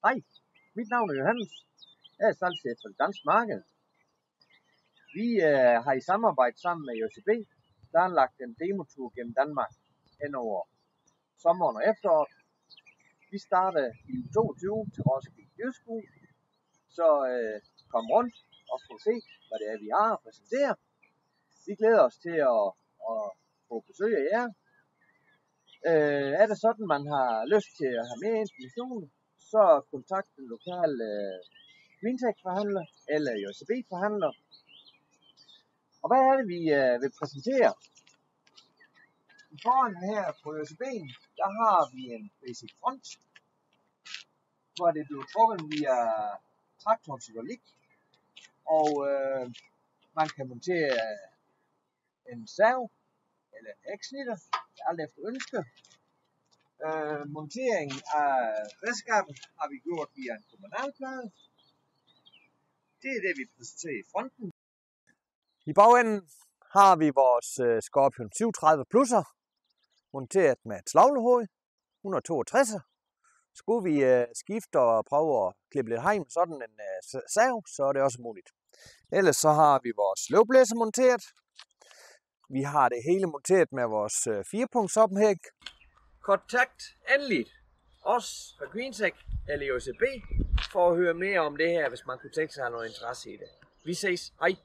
Hej, mit navn er Johannes. Jeg er salgschef for det danske marked. Vi har i samarbejde sammen med JCB planlagt en demotur gennem Danmark hen over sommeren og efteråret. Vi starter i 22 til Roskilde Dyrskue, så kom rundt og få se, hvad det er, vi har at præsentere. Vi glæder os til at få besøg af jer. Er det sådan, man har lyst til at have mere information, så kontakt den lokale GreenTech-forhandler eller JCB-forhandler. Og hvad er det, vi vil præsentere? Foran her på JCB'en, der har vi en basic front, hvor det bliver trukket via traktorens hydraulik, og man kan montere en sav eller en ægsnitter, alt efter ønske. Monteringen af redskabet har vi gjort via en kommunalplade. Det er det, vi præsenterer i fronten. I bagenden har vi vores Scorpion 730 Plus'er, monteret med et slaglehoved, 162'er. Skulle vi skifte og prøve at klippe lidt hegn med sådan en sav, så er det også muligt. Ellers så har vi vores løvblæser monteret. Vi har det hele monteret med vores 4-punkts ophæng. Kontakt endelig os fra GreenTech eller JCB for at høre mere om det her, hvis man kunne tænke sig at have noget interesse i det. Vi ses. Hej!